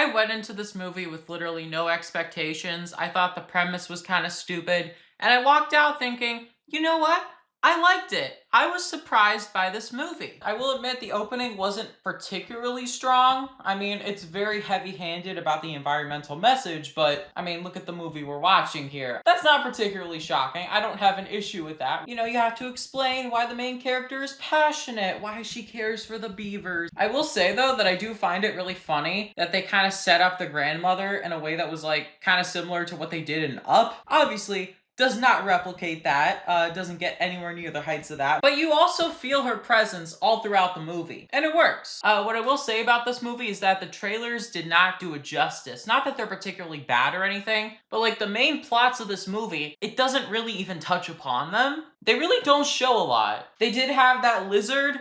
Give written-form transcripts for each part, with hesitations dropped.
I went into this movie with literally no expectations. I thought the premise was kind of stupid, and I walked out thinking, you know what? I liked it. I was surprised by this movie. I will admit the opening wasn't particularly strong. I mean, it's very heavy-handed about the environmental message, but I mean, look at the movie we're watching here. That's not particularly shocking. I don't have an issue with that. You know, you have to explain why the main character is passionate, why she cares for the beavers. I will say though that I do find it really funny that they kind of set up the grandmother in a way that was like kind of similar to what they did in Up. Obviously, does not replicate that, doesn't get anywhere near the heights of that, but you also feel her presence all throughout the movie, and it works. What I will say about this movie is that the trailers did not do it justice. Not that they're particularly bad or anything, but like the main plots of this movie, it doesn't really even touch upon them. They really don't show a lot. They did have that lizard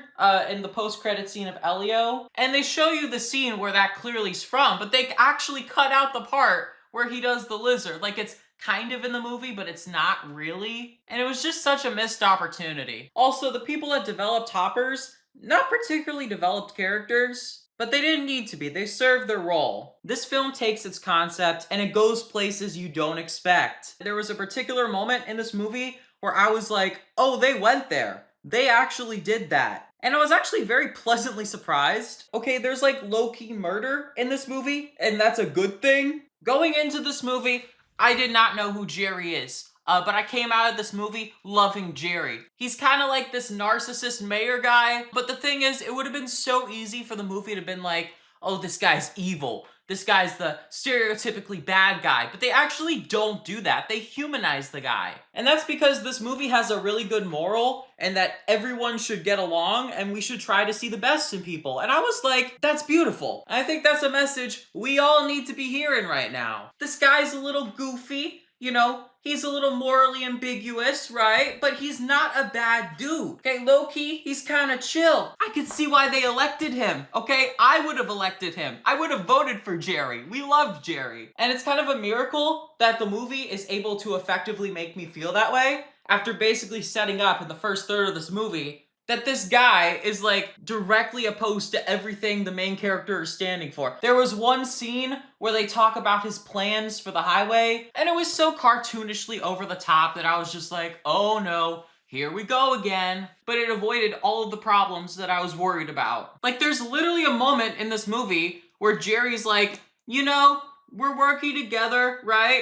in the post-credit scene of Elio, and they show you the scene where that clearly is from, but they actually cut out the part where he does the lizard. Like, it's kind of in the movie, but it's not really. And it was just such a missed opportunity. Also, the people that developed Hoppers, not particularly developed characters, but they didn't need to be. They served their role. This film takes its concept and it goes places you don't expect. There was a particular moment in this movie where I was like, oh, they went there. They actually did that. And I was actually very pleasantly surprised. Okay, there's like low-key murder in this movie, and that's a good thing. Going into this movie, I did not know who Jerry is, but I came out of this movie loving Jerry. He's kind of like this narcissist mayor guy, but the thing is, it would have been so easy for the movie to have been like, oh, this guy's evil. This guy's the stereotypically bad guy, but they actually don't do that. They humanize the guy. And that's because this movie has a really good moral and that everyone should get along and we should try to see the best in people. And I was like, that's beautiful. I think that's a message we all need to be hearing right now. This guy's a little goofy, you know, he's a little morally ambiguous, right? But he's not a bad dude. Okay, low-key, he's kind of chill. I could see why they elected him, okay? I would have elected him. I would have voted for Jerry. We love Jerry. And it's kind of a miracle that the movie is able to effectively make me feel that way after basically setting up in the first third of this movie that this guy is like directly opposed to everything the main character is standing for. There was one scene where they talk about his plans for the highway, and it was so cartoonishly over the top that I was just like, oh no, here we go again. But it avoided all of the problems that I was worried about. Like, there's literally a moment in this movie where Jerry's like, you know, we're working together, right?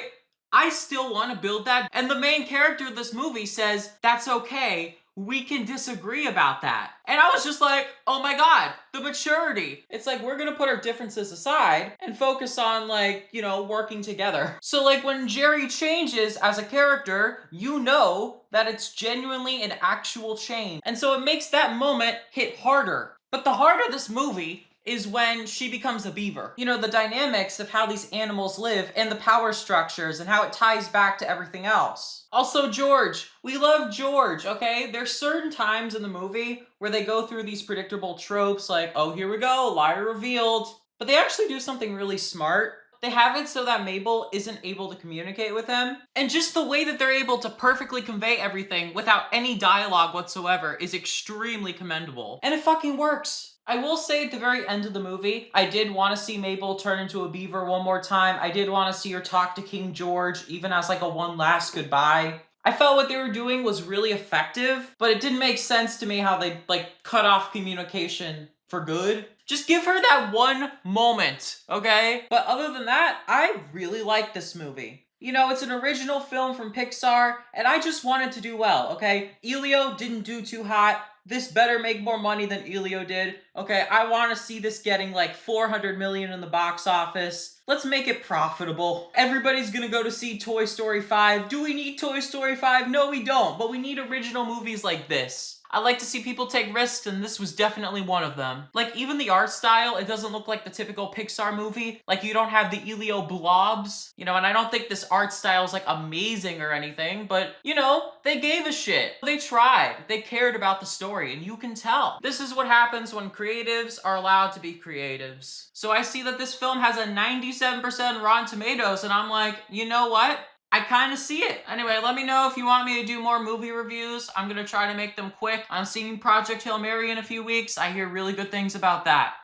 I still want to build that. And the main character of this movie says, that's okay. We can disagree about that. And I was just like, oh my god, the maturity. It's like, we're gonna put our differences aside and focus on like, you know, working together. So like when Jerry changes as a character, you know that it's genuinely an actual change. And so it makes that moment hit harder. But the heart of this movie is when she becomes a beaver. You know, the dynamics of how these animals live and the power structures and how it ties back to everything else. Also, George. We love George, okay? There's certain times in the movie where they go through these predictable tropes like, oh, here we go, liar revealed. But they actually do something really smart. They have it so that Mabel isn't able to communicate with him. And just the way that they're able to perfectly convey everything without any dialogue whatsoever is extremely commendable. And it fucking works. I will say at the very end of the movie, I did want to see Mabel turn into a beaver one more time. I did want to see her talk to King George, even as like a one last goodbye. I felt what they were doing was really effective, but it didn't make sense to me how they like cut off communication for good. Just give her that one moment, okay? But other than that, I really like this movie. You know, it's an original film from Pixar, and I just wanted to do well, okay? Elio didn't do too hot. This better make more money than Elio did. Okay, I want to see this getting like 400 million in the box office. Let's make it profitable. Everybody's gonna go to see Toy Story 5. Do we need Toy Story 5? No, we don't, but we need original movies like this. I like to see people take risks, and this was definitely one of them. Like, even the art style, it doesn't look like the typical Pixar movie. Like, you don't have the Elio blobs, you know, and I don't think this art style is, like, amazing or anything, but, you know, they gave a shit. They tried. They cared about the story, and you can tell. This is what happens when creatives are allowed to be creatives. So I see that this film has a 97% Rotten Tomatoes, and I'm like, you know what? I kind of see it. Anyway, let me know if you want me to do more movie reviews. I'm gonna try to make them quick. I'm seeing Project Hail Mary in a few weeks. I hear really good things about that.